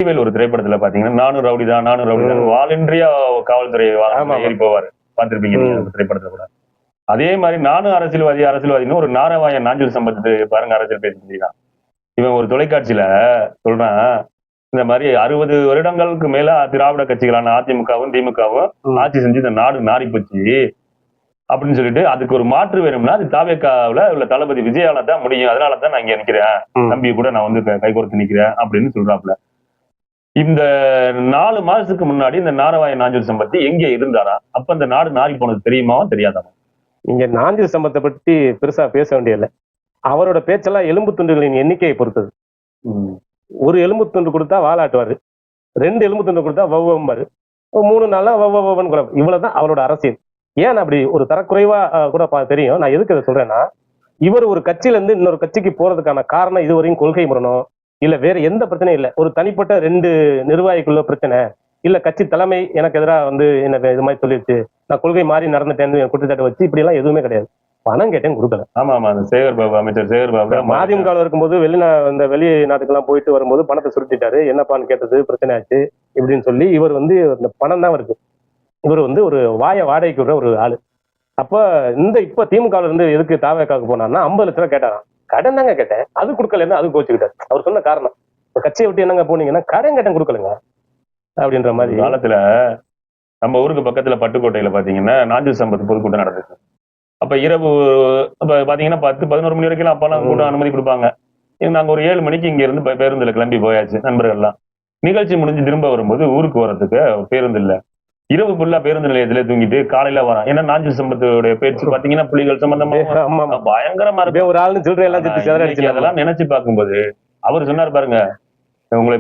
ஒரு திரைப்படத்துல பாத்தீங்கன்னா நானும் ரவுடிதான் வாலண்டியா காவல்துறை ஏறி போவாரு, பாத்திருப்பீங்க திரைப்படத்துல கூட. அதே மாதிரி நானும் அரசியல்வாதின்னு ஒரு நாரவாயன் நாஞ்சில் சம்பத்து பாருங்க அரசியல் பேசிட்டு இவன் ஒரு தொலைக்காட்சியில சொல்றான், இந்த மாதிரி 60 வருடங்களுக்கு மேல திராவிட கட்சிகளான அதிமுகவும் திமுகவும் ஆட்சி செஞ்சு இந்த நாடு நாரி போச்சு அப்படின்னு சொல்லிட்டு அதுக்கு ஒரு மாற்று வேணும்னா அது தாவேக்காவுல உள்ள தளபதி விஜயால தான் முடியும், அதனாலதான் நான் இங்க நிக்கிறேன், தம்பி கூட நான் வந்து கைகோர்த்து நிக்கிறேன் அப்படின்னு சொல்றாப்புல. இந்த 4 மாசத்துக்கு முன்னாடி இந்த நாரவாயன் நாஞ்சில் சம்பத்தி எங்க இருந்தாரா? அப்ப இந்த நாடு நாரி போனது தெரியுமா தெரியாதாமா? இங்க நாஞ்சில் சம்பத்தை பற்றி பெருசா பேச வேண்டியதில்லை. அவரோட பேச்செல்லாம் எலும்பு துண்டுகளின் எண்ணிக்கையை பொறுத்தது. ஒரு எலும்பு துண்டு கொடுத்தா வாலாட்டுவாரு, 2 எலும்பு துண்டு கொடுத்தா வவ்வாரு, 3 நாளா வவ்வன்னு கூட. இவ்வளவுதான் அவரோட அரசியல். ஏன் அப்படி ஒரு தரக்குறைவா கூட தெரியும். நான் எதுக்கு அதை சொல்றேன்னா, இவர் ஒரு கட்சியில இருந்து இன்னொரு கட்சிக்கு போறதுக்கான காரணம் இதுவரையும் கொள்கை முரணம் இல்ல வேற எந்த பிரச்சனையும் இல்லை. ஒரு தனிப்பட்ட 2 நிர்வாகிக்குள்ள பிரச்சனை இல்ல கட்சி தலைமை எனக்கு எதிராக வந்து என்ன இது மாதிரி சொல்லிடுச்சு, நான் கொள்கை மாறி நடந்துட்டேன்னு குற்றச்சாட்டு வச்சு இப்படி எல்லாம் எதுவுமே கிடையாது. பணம் கேட்டேன் கொடுக்கல. ஆமா சேகர் பாபு, அமைச்சர் சேகர் பாபு மதிமுக இருக்கும்போது இந்த வெளிநாட்டுக்கெல்லாம் போயிட்டு வரும்போது பணத்தை சுருட்டிட்டாரு, என்னப்பான்னு கேட்டது பிரச்சனை ஆச்சு இப்படின்னு சொல்லி இவர் வந்து இந்த பணம் தான் இருக்கு. இவர் வந்து ஒரு வாடகைக்கு விடுற ஒரு ஆளு. அப்ப இப்ப திமுக இருந்து எதுக்கு தாவேக்காவுக்கு போனார்னா 50 லட்சம் ரூபாய் கேட்டாராம். கடன் தாங்க கேட்டேன், அது கொடுக்கலன்னு அது கோச்சுக்கிட்டாரு. அவர் சொன்ன காரணம், கட்சியை விட்டு என்னங்க போனீங்கன்னா கடன் கேட்டேன் கொடுக்கலங்க அப்படின்ற மாதிரி. காலத்துல நம்ம ஊருக்கு பக்கத்துல பட்டுக்கோட்டையில பாத்தீங்கன்னா நாஞ்சில் சம்பத் பொதுக்கூட்டம் நடந்துச்சு. அப்ப இரவு பாத்தீங்கன்னா 10-11 மணி வரைக்கும் அப்பெல்லாம் கூட்டம் அனுமதி கொடுப்பாங்க. நாங்க ஒரு 7 மணிக்கு இங்க இருந்து பேருந்துல கிளம்பி போயாச்சு நண்பர்கள்லாம். நிகழ்ச்சி முடிஞ்சு திரும்ப வரும்போது ஊருக்கு வர்றதுக்கு பேருந்து இல்ல. இரவு ஃபுல்லா பேருந்து நிலையத்திலே தூங்கிட்டு காலையில வரான். ஏன்னா நாஞ்சில் சம்பத்துடைய பேச்சு பாத்தீங்கன்னா புலிகள் சம்பந்தமா பயங்கரமா இருக்கு. ஒரு ஆளு சில்லறை எல்லாம் அதெல்லாம் நினைச்சு பார்க்கும்போது அவர் சொன்னார் பாருங்க, உங்களை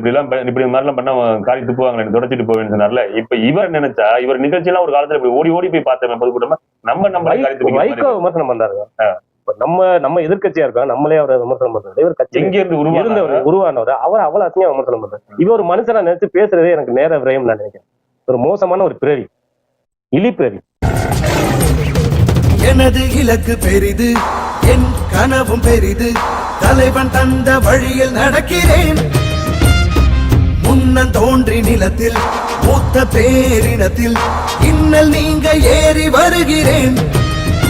இப்படி மாதிரிலாம் பண்ண காரி துப்புவாங்க தொடச்சிட்டு போவேன்னு சொன்னார்ல. இப்ப இவர் நினைச்சா இவர் நிகழ்ச்சி எல்லாம் ஒரு காலத்துல இப்படி ஓடி போய் பார்த்தேன் பொதுக்கூட்டமா வைகோ விமர்சனம் பண்றாங்க. நம்ம எதிர்கட்சியா இருக்கோம், நம்மளே அவரை விமர்சனம் பண்றாரு. இவர் கட்சி எங்க இருந்து உருவானவர் அவர் அவ்வளவு அசிங்கமா விமர்சனம் பண்றாரு. இவர் ஒரு மனுஷனா நினைச்சு பேசுறதே எனக்கு நேர விரயம் நான் நினைக்கிறேன். ஒரு மோசமான ஒரு பிறவி, இலி பிறவி. எனது இலக்கு பெரிது, என் கனவும் பெரிது, தலைவன் தந்த வழியில் நடக்கிறேன். முன்னன் தோன்றி நிலத்தில் மூத்த பேரினத்தில் இன்னல் நீங்க ஏறி வருகிறேன்.